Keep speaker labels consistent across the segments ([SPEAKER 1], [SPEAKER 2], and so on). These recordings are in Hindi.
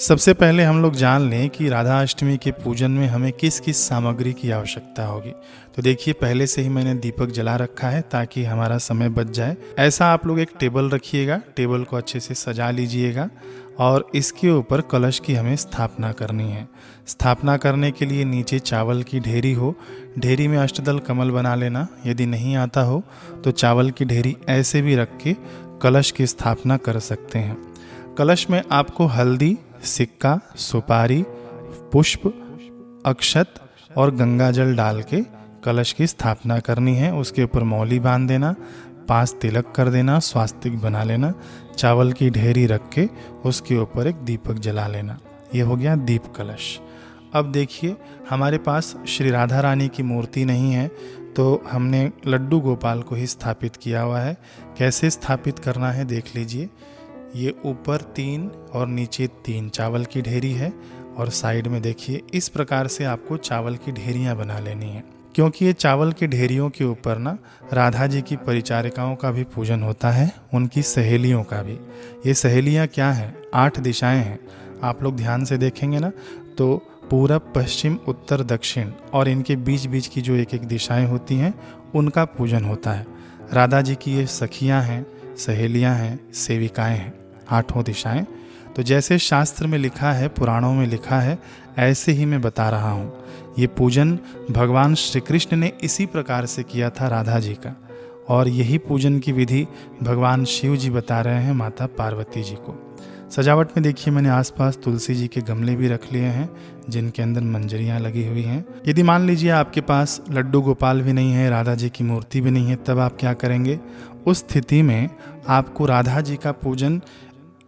[SPEAKER 1] सबसे पहले हम लोग जान लें कि राधा अष्टमी के पूजन में हमें किस किस सामग्री की आवश्यकता होगी। तो देखिए, पहले से ही मैंने दीपक जला रखा है ताकि हमारा समय बच जाए। ऐसा आप लोग एक टेबल रखिएगा, टेबल को अच्छे से सजा लीजिएगा और इसके ऊपर कलश की हमें स्थापना करनी है। स्थापना करने के लिए नीचे चावल की ढेरी हो, ढेरी में अष्टदल कमल बना लेना। यदि नहीं आता हो तो चावल की ढेरी ऐसे भी रख के कलश की स्थापना कर सकते हैं। कलश में आपको हल्दी, सिक्का, सुपारी, पुष्प, अक्षत और गंगा जल डाल के कलश की स्थापना करनी है। उसके ऊपर मौली बांध देना, 5 तिलक कर देना, स्वास्तिक बना लेना, चावल की ढेरी रख के उसके ऊपर एक दीपक जला लेना। ये हो गया दीप कलश। अब देखिए, हमारे पास श्री राधा रानी की मूर्ति नहीं है तो हमने लड्डू गोपाल को ही स्थापित किया हुआ है। कैसे स्थापित करना है देख लीजिए। ये ऊपर 3 और नीचे 3 चावल की ढेरी है और साइड में देखिए, इस प्रकार से आपको चावल की ढेरियां बना लेनी है। क्योंकि ये चावल की ढेरियों के ऊपर ना राधा जी की परिचारिकाओं का भी पूजन होता है, उनकी सहेलियों का भी। ये सहेलियां क्या हैं? 8 दिशाएं हैं। आप लोग ध्यान से देखेंगे ना तो पूरब, पश्चिम, उत्तर, दक्षिण और इनके बीच बीच की जो एक एक दिशाएं होती हैं उनका पूजन होता है। राधा जी की ये सखियां हैं, सहेलियां हैं, सेविकाएं हैं, 8 दिशाएं। तो जैसे शास्त्र में लिखा है, पुराणों में लिखा है, ऐसे ही मैं बता रहा हूँ। ये पूजन भगवान श्री कृष्ण ने इसी प्रकार से किया था राधा जी का, और यही पूजन की विधि भगवान शिव जी बता रहे हैं माता पार्वती जी को। सजावट में देखिए, मैंने आसपास तुलसी जी के गमले भी रख लिए हैं जिनके अंदर मंजरियाँ लगी हुई हैं। यदि मान लीजिए आपके पास लड्डू गोपाल भी नहीं है, राधा जी की मूर्ति भी नहीं है, तब आप क्या करेंगे? उस स्थिति में आपको राधा जी का पूजन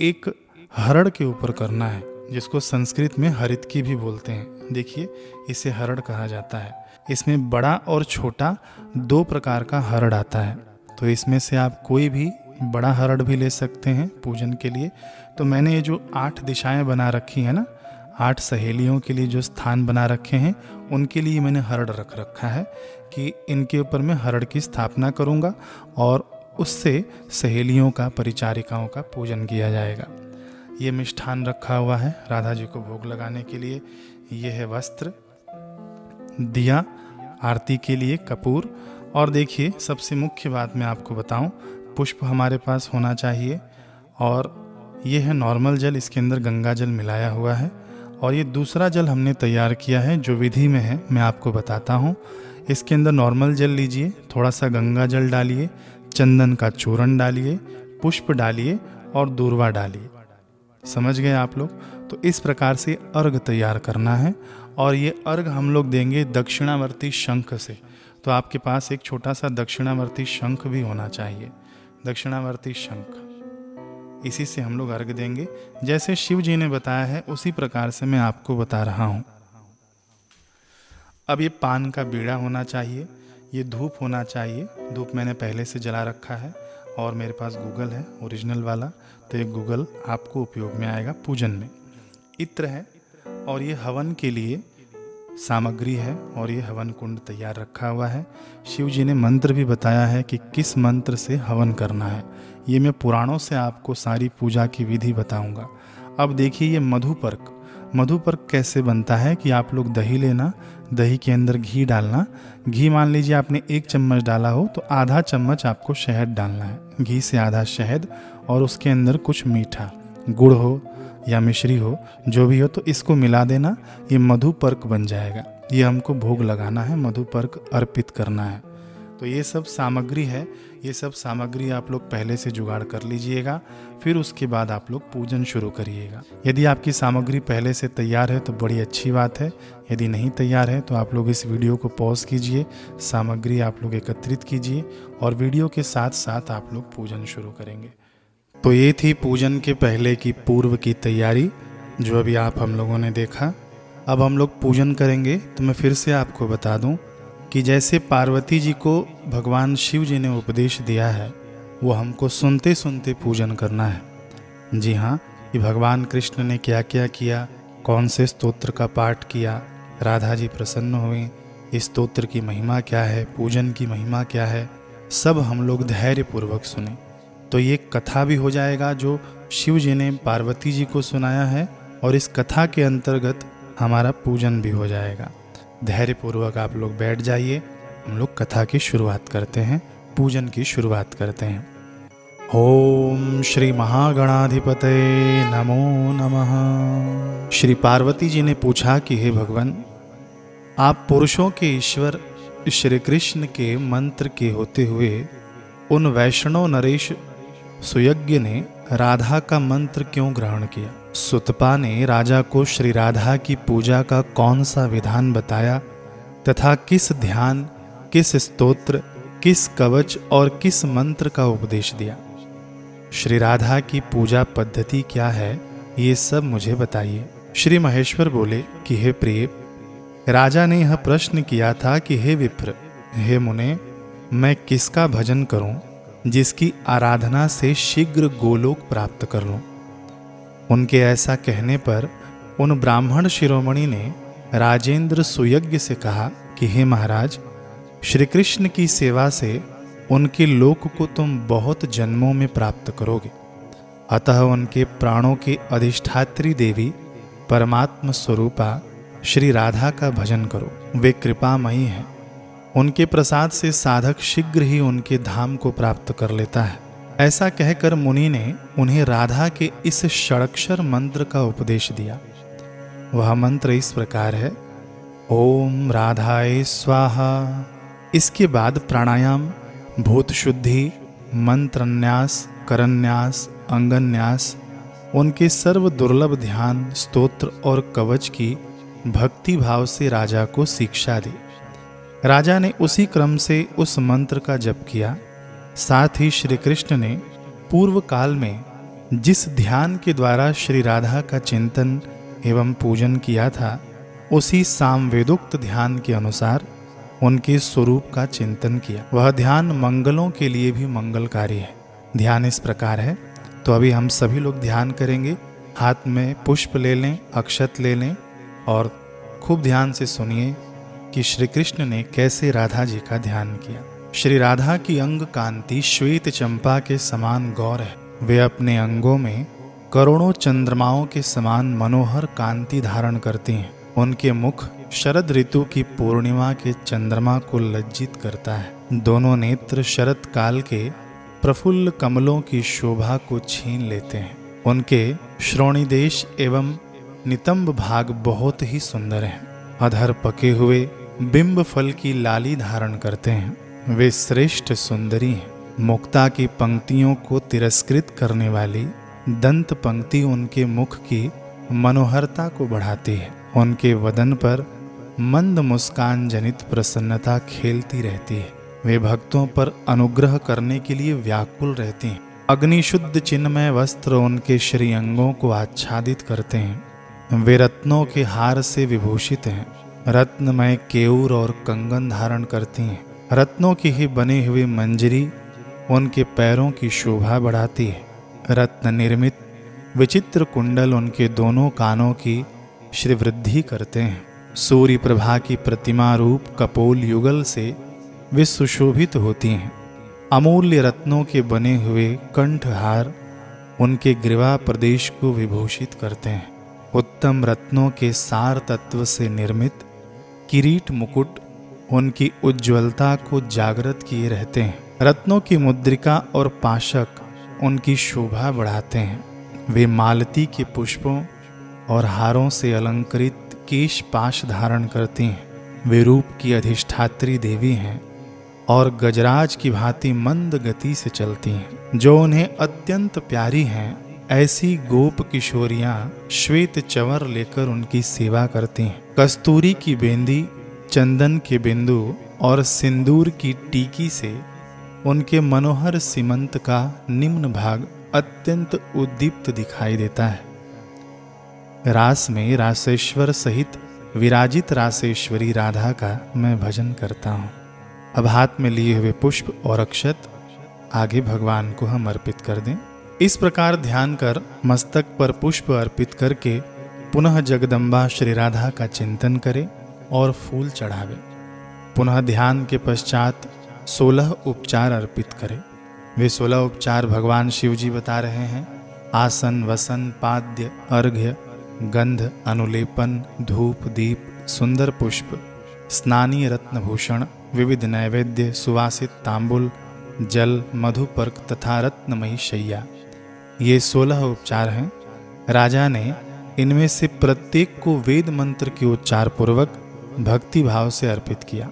[SPEAKER 1] एक हरण के ऊपर करना है, जिसको संस्कृत में हरितकी भी बोलते हैं। देखिए, इसे हरण कहा जाता है। इसमें बड़ा और छोटा 2 प्रकार का हरण आता है। तो इसमें से आप कोई भी बड़ा हरण भी ले सकते हैं पूजन के लिए। तो मैंने ये जो 8 दिशाएं बना रखी हैं ना, 8 सहेलियों के लिए जो स्थान बना रखे हैं, उनके लिए मैंने हरण रख रखा है कि इनके ऊपर मैं हरण की स्थापना करूंगा और उससे सहेलियों का, परिचारिकाओं का पूजन किया जाएगा। ये मिष्ठान रखा हुआ है राधा जी को भोग लगाने के लिए। ये है वस्त्र, दिया, आरती के लिए कपूर, और देखिए सबसे मुख्य बात मैं आपको बताऊं, पुष्प हमारे पास होना चाहिए। और ये है नॉर्मल जल, इसके अंदर गंगा जल मिलाया हुआ है। और ये दूसरा जल हमने तैयार किया है जो विधि में है, मैं आपको बताता हूँ। इसके अंदर नॉर्मल जल लीजिए, थोड़ा सा गंगा जल डालिए, चंदन का चूर्ण डालिए, पुष्प डालिए और दूर्वा डालिए। समझ गए आप लोग? तो इस प्रकार से अर्घ तैयार करना है। और ये अर्घ हम लोग देंगे दक्षिणावर्ती शंख से। तो आपके पास एक छोटा सा दक्षिणावर्ती शंख भी होना चाहिए। दक्षिणावर्ती शंख, इसी से हम लोग अर्घ देंगे। जैसे शिव जी ने बताया है उसी प्रकार से मैं आपको बता रहा हूँ। अब ये पान का बीड़ा होना चाहिए, ये धूप होना चाहिए। धूप मैंने पहले से जला रखा है और मेरे पास गूगल है ओरिजिनल वाला, तो ये गूगल आपको उपयोग में आएगा पूजन में। इत्र है और ये हवन के लिए सामग्री है और ये हवन कुंड तैयार रखा हुआ है। शिव जी ने मंत्र भी बताया है कि किस मंत्र से हवन करना है। ये मैं पुराणों से आपको सारी पूजा की विधि बताऊंगा। अब देखिए, ये मधुपर्क, मधुपर्क कैसे बनता है कि आप लोग दही लेना, दही के अंदर घी डालना। घी मान लीजिए आपने 1 चम्मच डाला हो तो आधा चम्मच आपको शहद डालना है। घी से आधा शहद, और उसके अंदर कुछ मीठा, गुड़ हो या मिश्री हो, जो भी हो, तो इसको मिला देना। ये मधुपर्क बन जाएगा। ये हमको भोग लगाना है, मधुपर्क अर्पित करना है। तो ये सब सामग्री है, ये सब सामग्री आप लोग पहले से जुगाड़ कर लीजिएगा, फिर उसके बाद आप लोग पूजन शुरू करिएगा। यदि आपकी सामग्री पहले से तैयार है तो बड़ी अच्छी बात है। यदि नहीं तैयार है तो आप लोग इस वीडियो को पॉज कीजिए, सामग्री आप लोग एकत्रित कीजिए और वीडियो के साथ साथ आप लोग पूजन शुरू करेंगे। तो ये थी पूजन के पहले की पूर्व की तैयारी, जो अभी आप हम लोगों ने देखा। अब हम लोग पूजन करेंगे। तो मैं फिर से आपको बता दूं कि जैसे पार्वती जी को भगवान शिव जी ने उपदेश दिया है, वो हमको सुनते सुनते पूजन करना है। जी हाँ, कि भगवान कृष्ण ने क्या क्या किया, कौन से स्तोत्र का पाठ किया, राधा जी प्रसन्न हुई, इस स्तोत्र की महिमा क्या है, पूजन की महिमा क्या है, सब हम लोग धैर्यपूर्वक सुने। तो ये कथा भी हो जाएगा जो शिव जी ने पार्वती जी को सुनाया है, और इस कथा के अंतर्गत हमारा पूजन भी हो जाएगा। धैर्यपूर्वक आप लोग बैठ जाइए, हम लोग कथा की शुरुआत करते हैं, पूजन की शुरुआत करते हैं। ओम श्री महागणाधिपतये नमो नमः। श्री पार्वती जी ने पूछा कि हे भगवान, आप पुरुषों के ईश्वर श्री कृष्ण के मंत्र के होते हुए उन वैष्णव नरेश सुयज्ञ ने राधा का मंत्र क्यों ग्रहण किया? सुतपा ने राजा को श्री राधा की पूजा का कौन सा विधान बताया तथा किस ध्यान, किस स्तोत्र, किस कवच और किस मंत्र का उपदेश दिया? श्री राधा की पूजा पद्धति क्या है, ये सब मुझे बताइए। श्री महेश्वर बोले कि हे प्रिय, राजा ने यह प्रश्न किया था कि हे विप्र, हे मुने, मैं किसका भजन करूं जिसकी आराधना से शीघ्र गोलोक प्राप्त कर लूं? उनके ऐसा कहने पर उन ब्राह्मण शिरोमणि ने राजेंद्र सुयज्ञ से कहा कि हे महाराज, श्री कृष्ण की सेवा से उनके लोक को तुम बहुत जन्मों में प्राप्त करोगे। अतः उनके प्राणों की अधिष्ठात्री देवी परमात्म स्वरूपा श्री राधा का भजन करो। वे कृपामयी हैं, उनके प्रसाद से साधक शीघ्र ही उनके धाम को प्राप्त कर लेता है। ऐसा कहकर मुनि ने उन्हें राधा के इस षडक्षर मंत्र का उपदेश दिया। वह मंत्र इस प्रकार है, ओम राधाय स्वाहा। इसके बाद प्राणायाम, भूत शुद्धि, मंत्रन्यास, करन्यास, अंगन्यास, उनके सर्व दुर्लभ ध्यान, स्तोत्र और कवच की भक्ति भाव से राजा को शिक्षा दी। राजा ने उसी क्रम से उस मंत्र का जप किया। साथ ही श्री कृष्ण ने पूर्व काल में जिस ध्यान के द्वारा श्री राधा का चिंतन एवं पूजन किया था, उसी सामवेदोक्त ध्यान के अनुसार उनके स्वरूप का चिंतन किया। वह ध्यान मंगलों के लिए भी मंगलकारी है। ध्यान इस प्रकार है, तो अभी हम सभी लोग ध्यान करेंगे। हाथ में पुष्प ले लें, अक्षत ले लें और खूब ध्यान से सुनिए कि श्री कृष्ण ने कैसे राधा जी का ध्यान किया। श्री राधा की अंग कांति श्वेत चंपा के समान गौर है। वे अपने अंगों में करोड़ों चंद्रमाओं के समान मनोहर कांति धारण करती हैं। उनके मुख शरद ऋतु की पूर्णिमा के चंद्रमा को लज्जित करता है। दोनों नेत्र शरद काल के प्रफुल्ल कमलों की शोभा को छीन लेते हैं। उनके श्रोणिदेश एवं नितंब भाग बहुत ही सुंदर हैं। अधर पके हुए बिंब फल की लाली धारण करते हैं। वे श्रेष्ठ सुंदरी हैं। मुक्ता की पंक्तियों को तिरस्कृत करने वाली दंत पंक्ति उनके मुख की मनोहरता को बढ़ाती है। उनके वदन पर मंद मुस्कान जनित प्रसन्नता खेलती रहती है। वे भक्तों पर अनुग्रह करने के लिए व्याकुल रहती हैं। अग्निशुद्ध चिन्मय वस्त्र उनके श्री अंगों को आच्छादित करते हैं। वे रत्नों के हार से विभूषित हैं। रत्नमय केयूर और कंगन धारण करती हैं। रत्नों की ही बनी हुई मंजरी उनके पैरों की शोभा बढ़ाती है। रत्न निर्मित विचित्र कुंडल उनके दोनों कानों की श्री वृद्धि करते हैं। सूर्य प्रभा की प्रतिमा रूप कपोल युगल से वे सुशोभित होती हैं। अमूल्य रत्नों के बने हुए कंठहार उनके ग्रीवा प्रदेश को विभूषित करते हैं। उत्तम रत्नों के सार तत्व से निर्मित किरीट मुकुट उनकी उज्ज्वलता को जागृत किए रहते हैं। रत्नों की मुद्रिका और पाशक उनकी शोभा बढ़ाते हैं। वे मालती के पुष्पों और हारों से अलंकृत केश पाश धारण करती हैं। वे रूप की अधिष्ठात्री देवी हैं और गजराज की भांति मंद गति से चलती हैं। जो उन्हें अत्यंत प्यारी हैं, ऐसी गोप किशोरियां श्वेत चंवर लेकर उनकी सेवा करती हैं। कस्तूरी की बेंदी, चंदन के बिंदु और सिंदूर की टीकी से उनके मनोहर सीमंत का निम्न भाग अत्यंत उद्दीप्त दिखाई देता है। रास में रासेश्वर सहित विराजित रासेश्वरी राधा का मैं भजन करता हूँ। अब हाथ में लिए हुए पुष्प और अक्षत आगे भगवान को हम अर्पित कर दें। इस प्रकार ध्यान कर मस्तक पर पुष्प अर्पित करके पुनः जगदम्बा श्री राधा का चिंतन करें और फूल चढ़ावे। पुनः ध्यान के पश्चात 16 उपचार अर्पित करें। वे 16 उपचार भगवान शिव जी बता रहे हैं। आसन, वसन, पाद्य, अर्घ्य, गंध, अनुलेपन, धूप, दीप, सुंदर पुष्प, स्नानीय रत्नभूषण, विविध नैवेद्य, सुवासित तांबुल, जल, मधुपर्क तथा रत्नमयी शैया, ये 16 उपचार हैं। राजा ने इनमें से प्रत्येक को वेद मंत्र के उच्चार पूर्वक भक्ति भाव से अर्पित किया।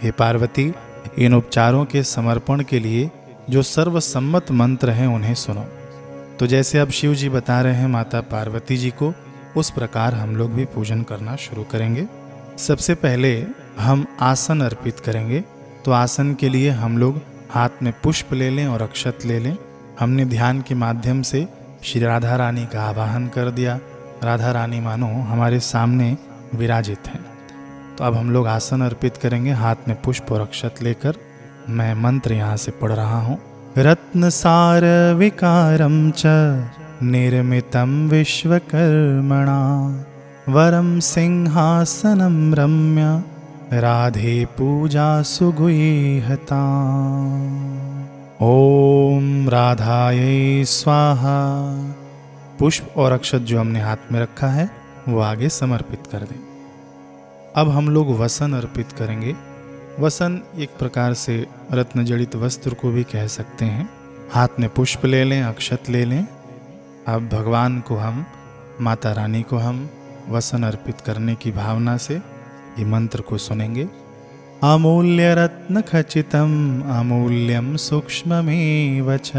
[SPEAKER 1] हे पार्वती, इन उपचारों के समर्पण के लिए जो सर्वसम्मत मंत्र हैं उन्हें सुनो। तो जैसे अब शिव जी बता रहे हैं माता पार्वती जी को, उस प्रकार हम लोग भी पूजन करना शुरू करेंगे। सबसे पहले हम आसन अर्पित करेंगे। तो आसन के लिए हम लोग हाथ में पुष्प ले लें और अक्षत ले लें। हमने ध्यान के माध्यम से श्री राधा रानी का आवाहन कर दिया। राधा रानी मानो हमारे सामने विराजित हैं। तो अब हम लोग आसन अर्पित करेंगे हाथ में पुष्प और अक्षत लेकर। मैं मंत्र यहाँ से पढ़ रहा हूँ। रत्नसार विकारं च निर्मितं विश्वकर्मणा वरं सिंहासनं रम्य राधे पूजा सुगुह्यता। ओम राधायै स्वाहा। पुष्प और अक्षत जो हमने हाथ में रखा है वो आगे समर्पित कर दें। अब हम लोग वसन अर्पित करेंगे। वसन एक प्रकार से रत्न जड़ित वस्त्र को भी कह सकते हैं। हाथ में पुष्प ले लें, अक्षत ले लें। अब भगवान को हम, माता रानी को हम वसन अर्पित करने की भावना से ये मंत्र को सुनेंगे। अमूल्य रत्न खचितम अमूल्यम सूक्ष्ममेव च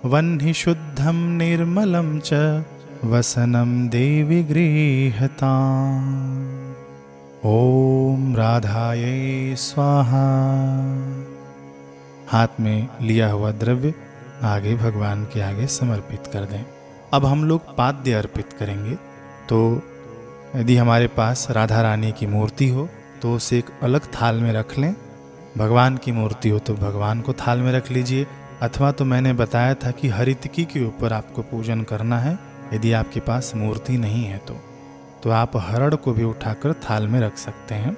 [SPEAKER 1] वह्नि शुद्धम निर्मलं च वसनम देवी गृह्यता। ओम राधायै स्वाहा। हाथ में लिया हुआ द्रव्य आगे भगवान के आगे समर्पित कर दें। अब हम लोग पाद्य अर्पित करेंगे। तो यदि हमारे पास राधा रानी की मूर्ति हो तो उसे एक अलग थाल में रख लें। भगवान की मूर्ति हो तो भगवान को थाल में रख लीजिए। अथवा तो मैंने बताया था कि हरितकी के ऊपर आपको पूजन करना है। यदि आपके पास मूर्ति नहीं है तो आप हरड़ को भी उठाकर थाल में रख सकते हैं।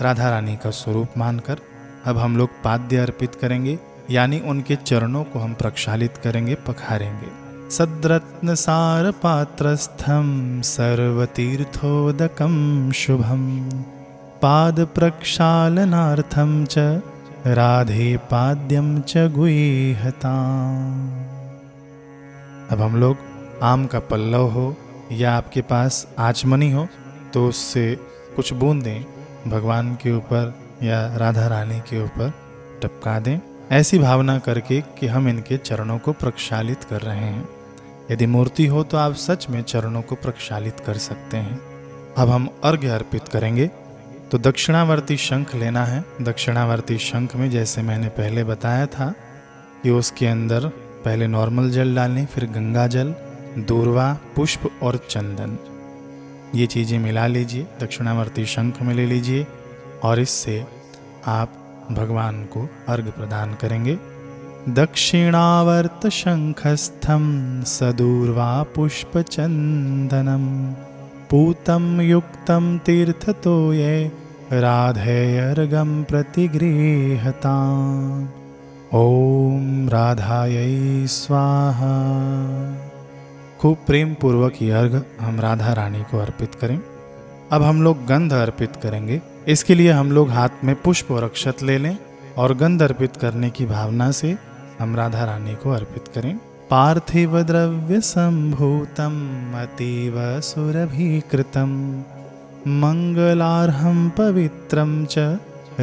[SPEAKER 1] राधा रानी का स्वरूप मानकर अब हम लोग पाद्य अर्पित करेंगे, यानी उनके चरणों को हम प्रक्षालित करेंगे, पखारेंगे। सद्रत्न सार पात्रस्थम सर्वतीर्थोदकम शुभम पाद प्रक्षालनार्थम च राधे पाद्यम च गुह्यता। अब हम लोग आम का पल्लव हो या आपके पास आचमनी हो तो उससे कुछ बूंदें भगवान के ऊपर या राधा रानी के ऊपर टपका दें, ऐसी भावना करके कि हम इनके चरणों को प्रक्षालित कर रहे हैं। यदि मूर्ति हो तो आप सच में चरणों को प्रक्षालित कर सकते हैं। अब हम अर्घ्य अर्पित करेंगे। तो दक्षिणावर्ती शंख लेना है। दक्षिणावर्ती शंख में जैसे मैंने पहले बताया था कि उसके अंदर पहले नॉर्मल जल डालें, फिर गंगा जल, दूर्वा, पुष्प और चंदन, ये चीज़ें मिला लीजिए, दक्षिणावर्ती शंख में ले लीजिए और इससे आप भगवान को अर्घ्य प्रदान करेंगे। दक्षिणावर्त शंखस्थम सदूर्वा पुष्प चंदनम पूतम युक्तम तीर्थतो ये राधेयर्घं प्रतिगृह्यता। ओम राधायै स्वाहा। खूब प्रेम पूर्वक ये अर्घ हम राधा रानी को अर्पित करें। अब हम लोग गंध अर्पित करेंगे। इसके लिए हम लोग हाथ में पुष्प और अक्षत ले लें और गंध अर्पित करने की भावना से हम राधा रानी को अर्पित करें। पार्थिव द्रव्य संभूतम अतीव सुरभिकृतम मंगलार्हं पवित्रम च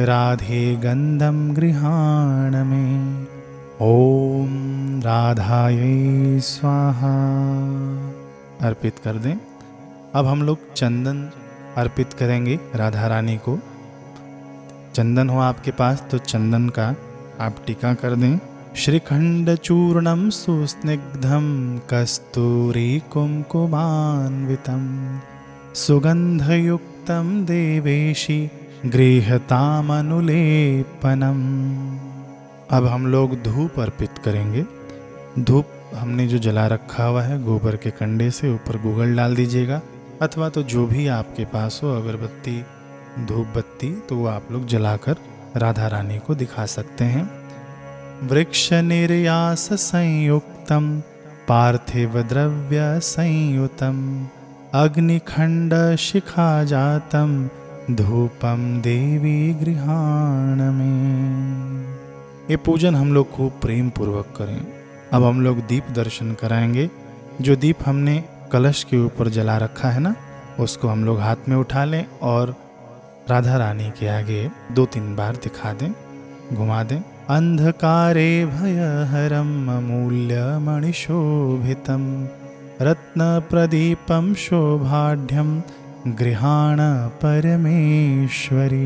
[SPEAKER 1] राधे गंधम गृहाण में। ओम राधायै स्वाहा अर्पित कर दें। अब हम लोग चंदन अर्पित करेंगे राधा रानी को। चंदन हो आपके पास तो चंदन का आप टीका कर दें। श्रीखंड चूर्णम सुस्निग्धम कस्तूरी कुमकुमान्वितम सुगंधयुक्तम देवेशी गृह्यतामनुलेपनम। अब हम लोग धूप अर्पित करेंगे। धूप हमने जो जला रखा हुआ है गोबर के कंडे से ऊपर गूगल डाल दीजिएगा, अथवा तो जो भी आपके पास हो अगरबत्ती, धूप बत्ती, तो वो आप लोग जलाकर राधा रानी को दिखा सकते हैं। वृक्ष निर्यास संयुक्तम पार्थिव द्रव्य संयुतम अग्निखंड शिखा जातम धूपम देवी गृहाण में। ये पूजन हम लोग खूब प्रेम पूर्वक करें। अब हम लोग दीप दर्शन कराएंगे। जो दीप हमने कलश के ऊपर जला रखा है ना, उसको हम लोग हाथ में उठा लें और राधा रानी के आगे 2-3 बार दिखा दें, घुमा दें। अंधकारे भयहरम अमूल्य मणिशोभितम रत्न प्रदीपम शोभाढ्यम गृहाण परमेश्वरी।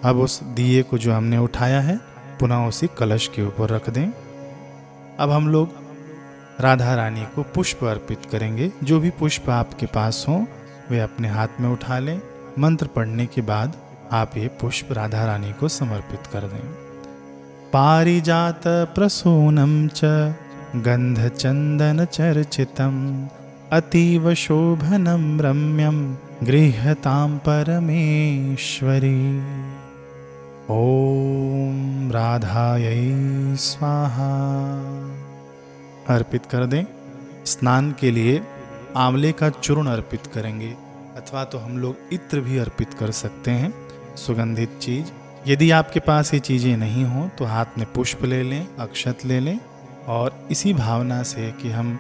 [SPEAKER 1] अब उस दिए को जो हमने उठाया है पुनः उसी कलश के ऊपर रख दें। अब हम लोग राधा रानी को पुष्प अर्पित करेंगे। जो भी पुष्प आपके पास हो वे अपने हाथ में उठा लें। मंत्र पढ़ने के बाद आप ये पुष्प राधा रानी को समर्पित कर दें। पारिजात प्रसूनम च गंध चंदन चर्चितम अतीव शोभनम रम्यम गृह्यताम परमेश्वरी। ओम राधायै स्वाहा अर्पित कर दें। स्नान के लिए आंवले का चूर्ण अर्पित करेंगे, अथवा तो हम लोग इत्र भी अर्पित कर सकते हैं, सुगंधित चीज। यदि आपके पास ये चीज़ें नहीं हो तो हाथ में पुष्प ले लें, अक्षत ले लें और इसी भावना से कि हम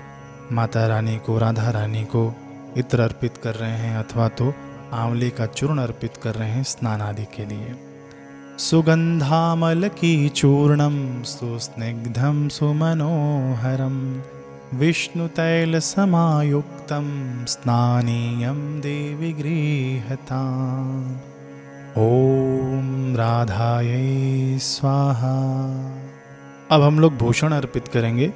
[SPEAKER 1] माता रानी को, राधा रानी को इत्र अर्पित कर रहे हैं अथवा तो आंवले का चूर्ण अर्पित कर रहे हैं स्नान आदि के लिए। सुगंधामल की चूर्णम सुस्निग्धम सुमनोहरम विष्णु तैल समायुक्तम स्नानीयम देवी गृह्यताम। ओम राधायै स्वाहा। अब हम लोग भूषण अर्पित करेंगे।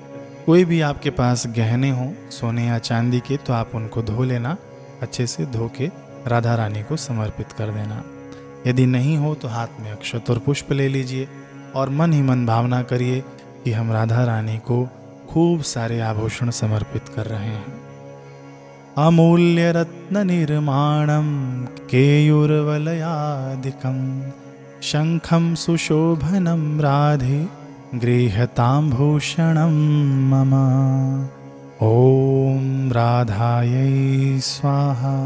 [SPEAKER 1] कोई भी आपके पास गहने हो सोने या चांदी के तो आप उनको धो लेना, अच्छे से धो के राधा रानी को समर्पित कर देना। यदि नहीं हो तो हाथ में अक्षत और पुष्प ले लीजिए और मन ही मन भावना करिए कि हम राधा रानी को खूब सारे आभूषण समर्पित कर रहे हैं। अमूल्य रत्न निर्माणम केयूरवलयादिकम शंखम सुशोभनम राधे गृह्यताम भूषणम मम। ओम राधायै स्वाहा।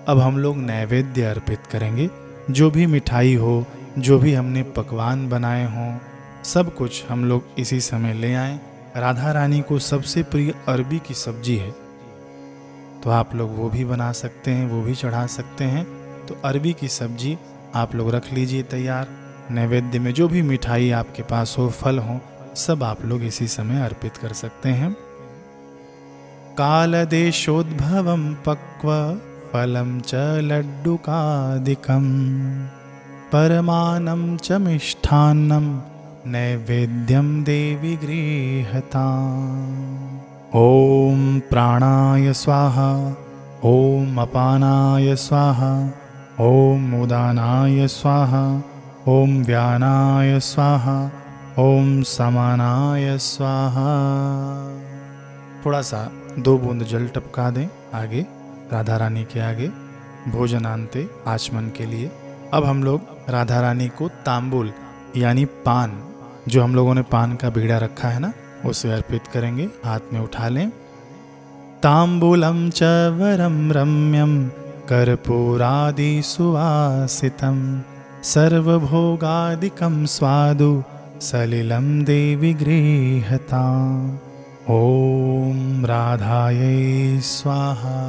[SPEAKER 1] अब हम लोग नैवेद्य अर्पित करेंगे। जो भी मिठाई हो, जो भी हमने पकवान बनाए हों, सब कुछ हम लोग इसी समय ले आएं। राधा रानी को सबसे प्रिय अरबी की सब्जी है, तो आप लोग वो भी बना सकते हैं, वो भी चढ़ा सकते हैं। तो अरबी की सब्जी आप लोग रख लीजिए तैयार। नैवेद्य में जो भी मिठाई आपके पास हो, फल हो, सब आप लोग इसी समय अर्पित कर सकते हैं। कालदेशोद्भवम पक्व फलम च लड्डुकादिकम परमानम च मिष्ठान्नम नैवेद्यम देवी गृह्यताम्। ओम प्राणाय स्वाहा, ओम अपानाय स्वाहा, ओम उदानाय स्वाहा, ओम व्यानाय स्वाहा, ओम समानाय स्वाहा। थोड़ा सा 2 बूंद जल टपका दें आगे राधा रानी के आगे, भोजनांते आचमन के लिए। अब हम लोग राधा रानी को तांबूल यानी पान, जो हम लोगों ने पान का बीड़ा रखा है ना, उसे अर्पित करेंगे। हाथ में उठा लें। तांबूलम च वरम रम्यम कर्पूरादि सुवासितम सर्वभोगादिकम स्वादु सलिलम देवी गृह्यताम्। ओम राधायै स्वाहा।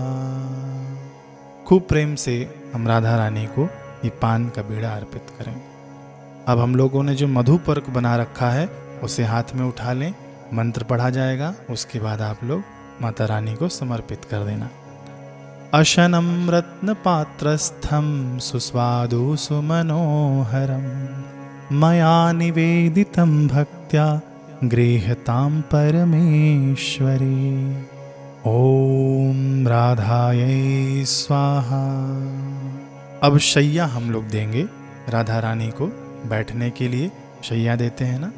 [SPEAKER 1] खूब प्रेम से हम राधा रानी को ये पान का बीड़ा अर्पित करें। अब हम लोगों ने जो मधुपर्क बना रखा है उसे हाथ में उठा लें, मंत्र पढ़ा जाएगा, उसके बाद आप लोग माता रानी को समर्पित कर देना। अशनम रत्न पात्रस्थम सुस्वादु सुमनोहरम मया निवेदितम भक्त्या गृह्यताम परमेश्वरी। ओम राधायै स्वाहा। अब शैया हम लोग देंगे राधा रानी को बैठने के लिए। शैया देते हैं ना,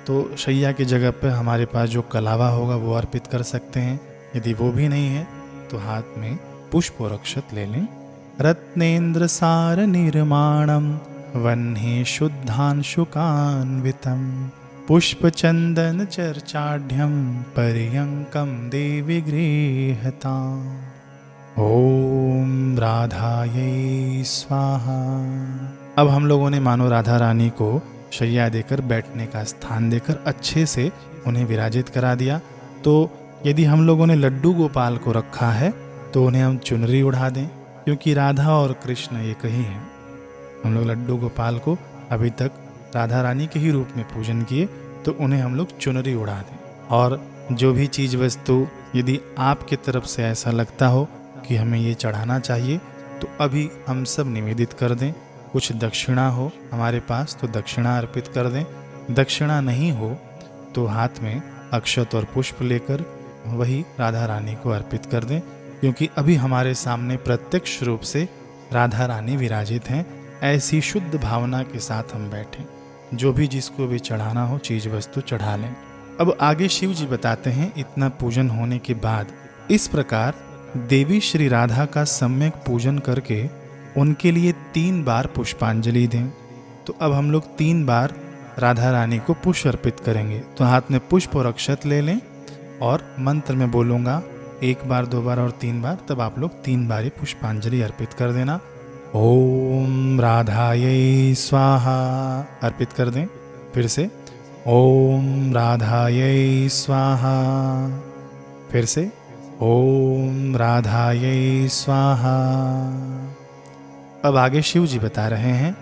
[SPEAKER 1] तो शैया की जगह पे हमारे पास जो कलावा होगा वो अर्पित कर सकते हैं। यदि वो भी नहीं है तो हाथ में पुष्प और अक्षत ले लें। रत्नेन्द्र सार निर्माणम वह्नि शुद्धांशुकान्वितम पुष्पचन्दन चर्चाढ्यं पर्यङ्कं देवी गृह्यताम्। ओम राधायै स्वाहा। अब हम लोगों ने मानो राधा रानी को शैया देकर, बैठने का स्थान देकर अच्छे से उन्हें विराजित करा दिया। तो यदि हम लोगों ने लड्डू गोपाल को रखा है तो उन्हें हम चुनरी उड़ा दें, क्योंकि राधा और कृष्ण एक ही हैं। हम लोग लड्डू गोपाल को अभी तक राधा रानी के ही रूप में पूजन किए, तो उन्हें हम लोग चुनरी उड़ा दें। और जो भी चीज़ वस्तु यदि आपके तरफ से ऐसा लगता हो कि हमें ये चढ़ाना चाहिए, तो अभी हम सब निवेदित कर दें। कुछ दक्षिणा हो हमारे पास तो दक्षिणा अर्पित कर दें, दक्षिणा नहीं हो तो हाथ में अक्षत और पुष्प लेकर वही राधा रानी को अर्पित कर दें, क्योंकि अभी हमारे सामने प्रत्यक्ष रूप से राधा रानी विराजित हैं। ऐसी शुद्ध भावना के साथ हम बैठें, जो भी जिसको भी चढ़ाना हो चीज़ वस्तु चढ़ा लें। अब आगे शिव जी बताते हैं, इतना पूजन होने के बाद इस प्रकार देवी श्री राधा का सम्यक पूजन करके उनके लिए 3 बार पुष्पांजलि दें। तो अब हम लोग 3 बार राधा रानी को पुष्प अर्पित करेंगे। तो हाथ में पुष्प और अक्षत ले लें और मंत्र में बोलूँगा 1 बार 2 बार और 3 बार, तब आप लोग 3 बार ही पुष्पांजलि अर्पित कर देना। ओम राधायै स्वाहा अर्पित कर दें। फिर से ओम राधायै स्वाहा, फिर से ओम राधायै स्वाहा। अब आगे शिव जी बता रहे हैं,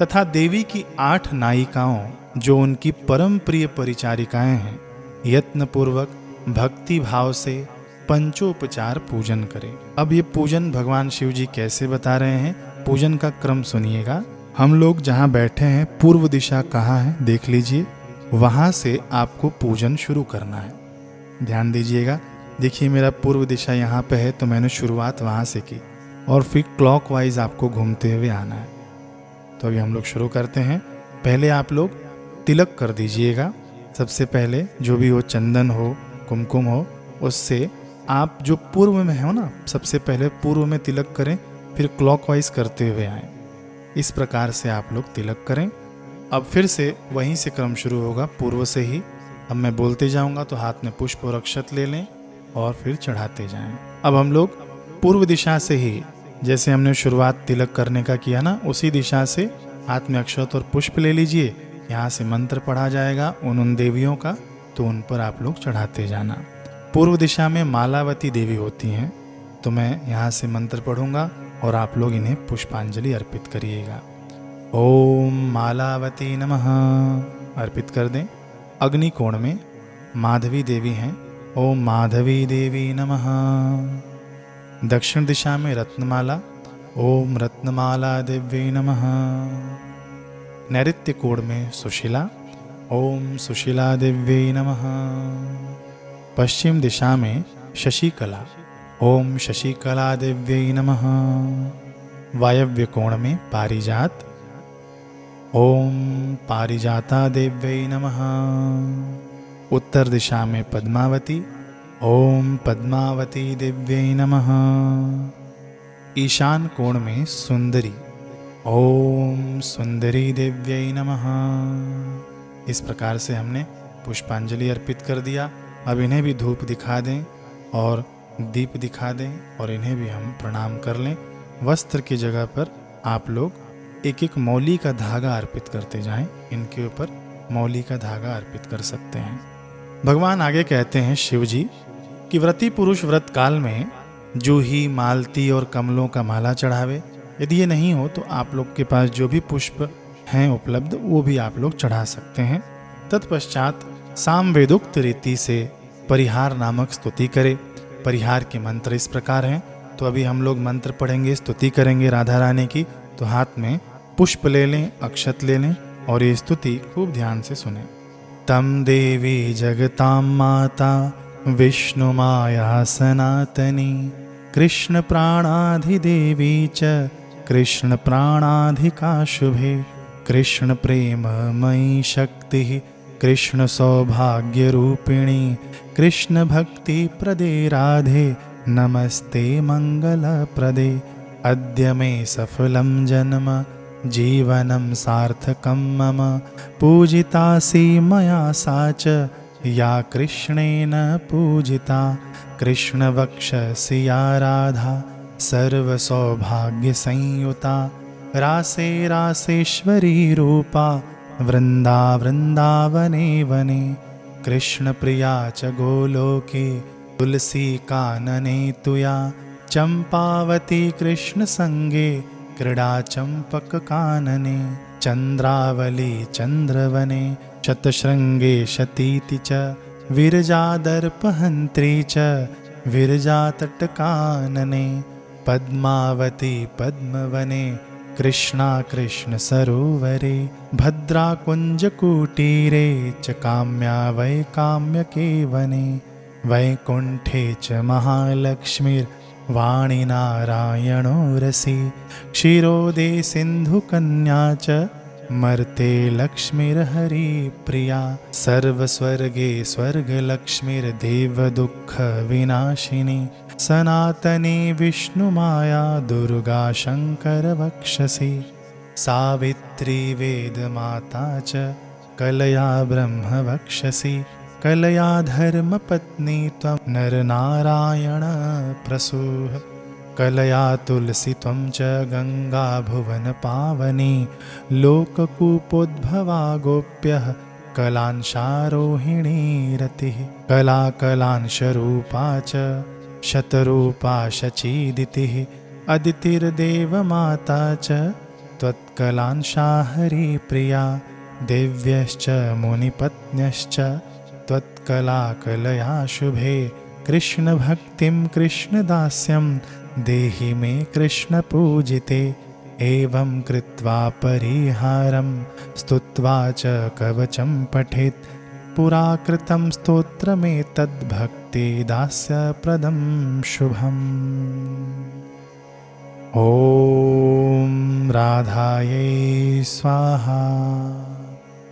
[SPEAKER 1] तथा देवी की 8 नायिकाओं जो उनकी परम प्रिय परिचारिकाएं हैं, यत्न पूर्वक भक्ति भाव से पंचोपचार पूजन करें। अब ये पूजन भगवान शिव जी कैसे बता रहे हैं, पूजन का क्रम सुनिएगा। हम लोग जहाँ बैठे हैं पूर्व दिशा कहाँ है देख लीजिए, वहाँ से आपको पूजन शुरू करना है। ध्यान दीजिएगा, देखिए मेरा पूर्व दिशा यहाँ पे है, तो मैंने शुरुआत वहाँ से की और फिर क्लॉकवाइज आपको घूमते हुए आना है। तो अभी हम लोग शुरू करते हैं। पहले आप लोग तिलक कर दीजिएगा। सबसे पहले जो भी हो, चंदन हो, कुमकुम हो, उससे आप जो पूर्व में हो ना, सबसे पहले पूर्व में तिलक करें, फिर क्लॉकवाइज करते हुए आएँ। इस प्रकार से आप लोग तिलक करें। अब फिर से वहीं से क्रम शुरू होगा, पूर्व से ही। अब मैं बोलते जाऊंगा तो हाथ में पुष्प और अक्षत ले लें और फिर चढ़ाते जाएं। अब हम लोग पूर्व दिशा से ही, जैसे हमने शुरुआत तिलक करने का किया ना, उसी दिशा से हाथ में अक्षत और पुष्प ले लीजिए। यहाँ से मंत्र पढ़ा जाएगा उन देवियों का, तो उन पर आप लोग चढ़ाते जाना। पूर्व दिशा में मालावती देवी होती हैं, तो मैं यहाँ से मंत्र पढ़ूंगा और आप लोग इन्हें पुष्पांजलि अर्पित करिएगा। ओम मालावती नमः अर्पित कर दें। अग्निकोण में माधवी देवी हैं, ओम माधवी देवी नमः। दक्षिण दिशा में रत्नमाला, ओम रत्नमाला देवी नमः। नैऋत्य कोण में सुशीला, ओम सुशीला देवी नमः। पश्चिम दिशा में शशिकला, ओम शशिकला देवी नमः। वायव्य कोण में पारिजात, ओम पारिजाता देवी नमः। उत्तर दिशा में पद्मावती, ओम पद्मावती देवी नमः। ईशान कोण में सुंदरी, ओम सुंदरी देवी नमः। इस प्रकार से हमने पुष्पांजलि अर्पित कर दिया। अब इन्हें भी धूप दिखा दें और दीप दिखा दें और इन्हें भी हम प्रणाम कर लें। वस्त्र की जगह पर आप लोग एक एक मौली का धागा अर्पित करते जाएं। इनके ऊपर मौली का धागा अर्पित कर सकते हैं। भगवान आगे कहते हैं शिव जी कि व्रती पुरुष व्रत काल में जूही, मालती और कमलों का माला चढ़ावे। यदि ये नहीं हो तो आप लोग के पास जो भी पुष्प हैं उपलब्ध, वो भी आप लोग चढ़ा सकते हैं। तत्पश्चात सामवेदोक्त रीति से परिहार नामक स्तुति करें। परिहार के मंत्र इस प्रकार हैं, तो अभी हम लोग मंत्र पढ़ेंगे, स्तुति करेंगे राधा रानी की। तो हाथ में पुष्प ले लें, अक्षत ले लें और ये स्तुति खूब ध्यान से सुने। तम देवी जगतां माता विष्णु माया सनातनी, कृष्ण प्राणाधिदेवी च कृष्ण प्राणाधिका शुभे, कृष्ण प्रेममयी शक्ति कृष्ण सौभाग्य रूपिणी, कृष्ण भक्ति प्रदे राधे नमस्ते मंगल प्रदे। अद्य मे सफलं जन्म जीवनं सार्थकं मम पूजितासि मया सा च या कृष्णेन पूजिता कृष्णवक्षसि या राधा सर्वसौभाग्यसंयुता रासे रासेश्वरी रूपा वृन्दावने वने कृष्णप्रिया च गोलोके तुलसी कानने तुया चंपावती कृष्णसंगे क्रीडा चंपक कानने चंद्रावली चंद्रवने शतशृंगे शतीति च विरजादर्पहन्त्री च विरजातटकानने पद्मावती पद्मवने कृष्णा कृष्ण सरोवरे भद्रा कुञ्जकुटीरे च काम्या वैकाम्यके वने वैकुण्ठे च महालक्ष्मीर्वाणी नारायणो रसि क्षीरोदे सिन्धुकन्या च मर्ते लक्ष्मीर्हरिप्रिया सर्वस्वर्गे स्वर्गलक्ष्मीर्देवदुःखविनाशिनी सनातनी विष्णुमाया दुर्गा शङ्करवक्षसि सावित्री वेदमाता च कलया ब्रह्मवक्षसि कलया धर्मपत्नी त्वं नरनारायण प्रसूः कलया तुलसी त्वं च गंगा भुवन पावनी लोककूपोद्भवा गोप्यः कलांशारोहिणी रतिः कला कलांशरूपा च शतरूपा शचीदितिः अदितिर्देवमाता च त्वत्कलांशा हरिप्रिया देव्यश्च मुनिपत्न्यश्च त्वत्कला कलया शुभे कृष्णभक्तिं कृष्णदास्यं देहि मे कृष्णपूजिते एवं कृत्वा परिहारं स्तुत्वा च कवचं पठेत् पुरा कृतं स्तोत्रमेतद्भक्तिदास्यप्रदं शुभम्। ॐ राधायै स्वाहा।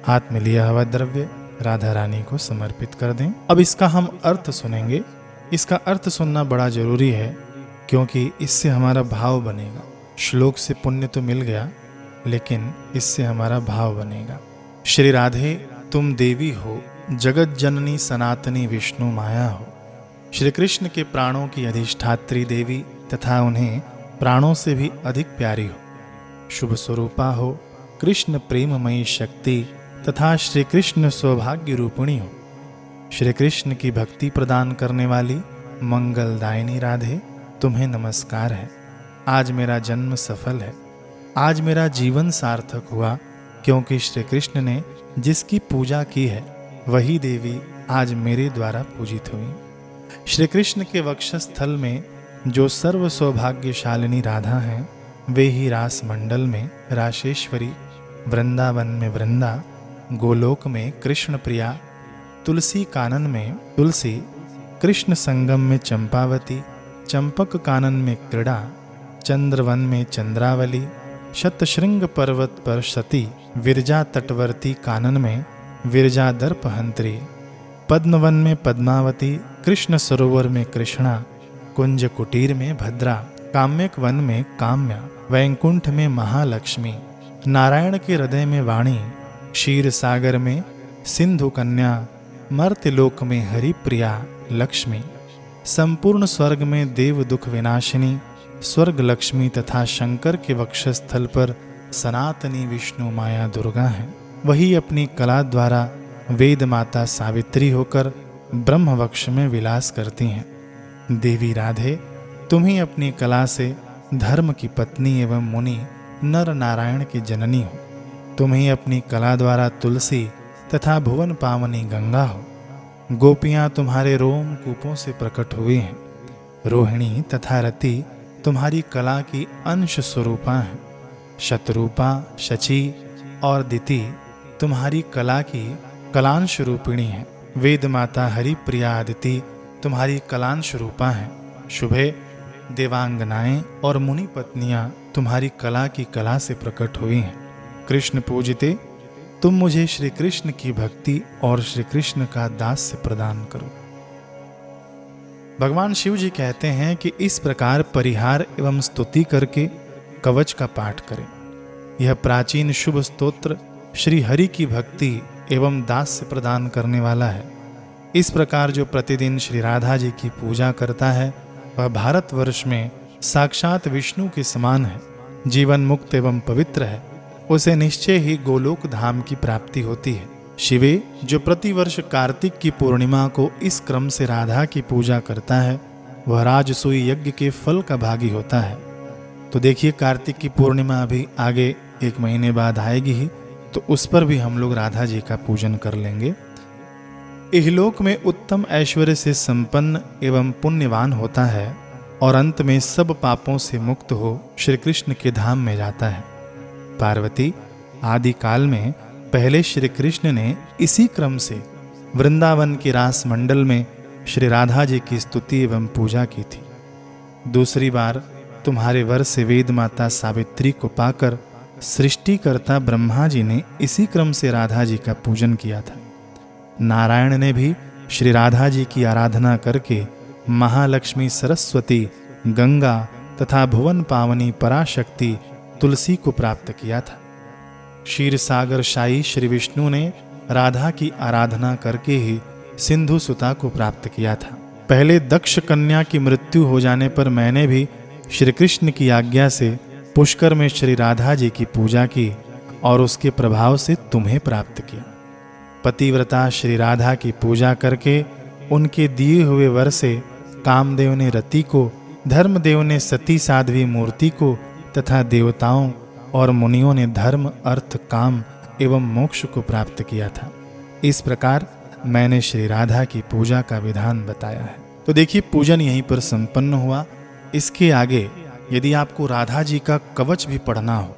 [SPEAKER 1] हाथ में लिया हुआ द्रव्य राधा रानी को समर्पित कर दें। अब इसका हम अर्थ सुनेंगे। इसका अर्थ सुनना बड़ा जरूरी है क्योंकि इससे हमारा भाव बनेगा। श्लोक से पुण्य तो मिल गया लेकिन इससे हमारा भाव बनेगा। श्री राधे तुम देवी हो, जगत जननी सनातनी विष्णु माया हो। श्री कृष्ण के प्राणों की अधिष्ठात्री देवी तथा उन्हें प्राणों से भी अधिक प्यारी हो। शुभ स्वरूपा हो, कृष्ण प्रेममयी शक्ति तथा श्री कृष्ण सौभाग्य रूपिणी हो। श्री कृष्ण की भक्ति प्रदान करने वाली मंगलदायिनी राधे तुम्हें नमस्कार है। आज मेरा जन्म सफल है, आज मेरा जीवन सार्थक हुआ क्योंकि श्री कृष्ण ने जिसकी पूजा की है वही देवी आज मेरे द्वारा पूजित हुई। श्री कृष्ण के वक्षस्थल में जो सर्व सौभाग्यशालिनी राधा हैं वे ही रास मंडल में राशेश्वरी, वृंदावन में वृंदा, गोलोक में कृष्ण प्रिया, तुलसी कानन में तुलसी, कृष्ण संगम में चंपावती, चंपक कानन में क्रीड़ा, चंद्रवन में चंद्रावली, शतशृंग पर्वत पर सती, विरजा तटवर्ती कानन में विरजा दर्पहंत्री, पद्मवन में पद्मावती, कृष्ण सरोवर में कृष्णा, कुंज कुटीर में भद्रा, काम्यक वन में काम्या, वैकुंठ में महालक्ष्मी, नारायण के हृदय में वाणी, क्षीर सागर में सिंधु कन्या, मर्त्यलोक में हरिप्रिया लक्ष्मी, संपूर्ण स्वर्ग में देव दुख विनाशिनी स्वर्ग लक्ष्मी तथा शंकर के वक्षस्थल पर सनातनी विष्णु माया दुर्गा है। वही अपनी कला द्वारा वेद माता सावित्री होकर ब्रह्म वक्ष में विलास करती हैं। देवी राधे तुम ही अपनी कला से धर्म की पत्नी एवं मुनि नर नारायण की जननी हो। तुम ही अपनी कला द्वारा तुलसी तथा भुवन पावनी गंगा हो। गोपियाँ तुम्हारे रोम कूपों से प्रकट हुई हैं। रोहिणी तथा रति तुम्हारी कला की अंश स्वरूपा हैं। शतरूपा, शची और दिति तुम्हारी कला की कलांश रूपिणी हैं। वेद माता हरिप्रिया आदिति तुम्हारी कलांश रूपा हैं। शुभे देवांगनाएं और मुनि पत्नियां तुम्हारी कला की कला से प्रकट हुई हैं। कृष्ण पूजिते तुम मुझे श्री कृष्ण की भक्ति और श्री कृष्ण का दास्य प्रदान करो। भगवान शिव जी कहते हैं कि इस प्रकार परिहार एवं स्तुति करके कवच का पाठ करें। यह प्राचीन शुभ स्तोत्र श्री हरि की भक्ति एवं दास्य प्रदान करने वाला है। इस प्रकार जो प्रतिदिन श्री राधा जी की पूजा करता है वह भारतवर्ष में साक्षात विष्णु के समान है, जीवन मुक्त एवं पवित्र है। उसे निश्चय ही गोलोक धाम की प्राप्ति होती है। शिवे जो प्रतिवर्ष कार्तिक की पूर्णिमा को इस क्रम से राधा की पूजा करता है वह राजसूय यज्ञ के फल का भागी होता है। तो देखिए कार्तिक की पूर्णिमा अभी आगे 1 महीने बाद आएगी ही, तो उस पर भी हम लोग राधा जी का पूजन कर लेंगे। इहलोक में उत्तम ऐश्वर्य से संपन्न एवं पुण्यवान होता है और अंत में सब पापों से मुक्त हो श्री कृष्ण के धाम में जाता है। पार्वती आदि काल में पहले श्री कृष्ण ने इसी क्रम से वृंदावन के रास मंडल में श्री राधा जी की स्तुति एवं पूजा की थी। दूसरी बार तुम्हारे वर से वेद माता सावित्री को पाकर सृष्टिकर्ता ब्रह्मा जी ने इसी क्रम से राधा जी का पूजन किया था। नारायण ने भी श्री राधा जी की आराधना करके महालक्ष्मी सरस्वती, गंगा तथा भुवन पावनी पराशक्ति तुलसी को प्राप्त किया था। क्षीर सागर शाही श्री विष्णु ने राधा की आराधना करके ही सिंधु सुता को प्राप्त किया था। पहले दक्ष कन्या की मृत्यु हो जाने पर मैंने भी श्री कृष्ण की आज्ञा से पुष्कर में श्री राधा जी की पूजा की और उसके प्रभाव से तुम्हें प्राप्त किया। पतिव्रता श्री राधा की पूजा करके उनके दिए हुए वर से कामदेव ने रति को, धर्मदेव ने सती साध्वी मूर्ति को तथा देवताओं और मुनियों ने धर्म, अर्थ, काम एवं मोक्ष को प्राप्त किया था। इस प्रकार मैंने श्री राधा की पूजा का विधान बताया है। तो देखिए पूजन यहीं पर संपन्न हुआ। इसके आगे यदि आपको राधा जी का कवच भी पढ़ना हो,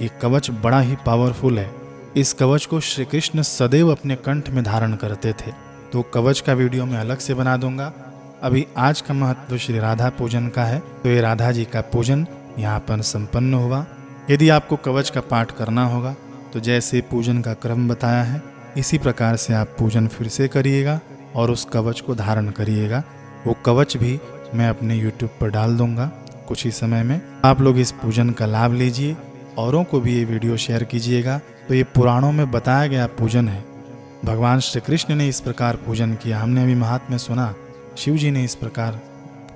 [SPEAKER 1] ये कवच बड़ा ही पावरफुल है। इस कवच को श्री कृष्ण सदैव अपने कंठ में धारण करते थे। तो कवच का वीडियो मैं अलग से बना दूंगा। अभी आज का महत्व श्री राधा पूजन का है, तो ये राधा जी का पूजन यहाँ पर संपन्न हुआ। यदि आपको कवच का पाठ करना होगा तो जैसे पूजन का क्रम बताया है इसी प्रकार से आप पूजन फिर से करिएगा और उस कवच को धारण करिएगा। वो कवच भी मैं अपने YouTube पर डाल दूंगा कुछ ही समय में। आप लोग इस पूजन का लाभ लीजिए, औरों को भी ये वीडियो शेयर कीजिएगा। तो ये पुराणों में बताया गया पूजन है। भगवान श्री कृष्ण ने इस प्रकार पूजन किया। हमने अभी महात्म्य सुना, शिव जी ने इस प्रकार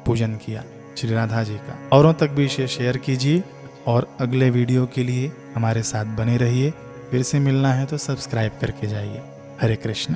[SPEAKER 1] पूजन किया श्री राधा जी का। औरों तक भी इसे शेयर कीजिए और अगले वीडियो के लिए हमारे साथ बने रहिए। फिर से मिलना है तो सब्सक्राइब करके जाइए। हरे कृष्ण।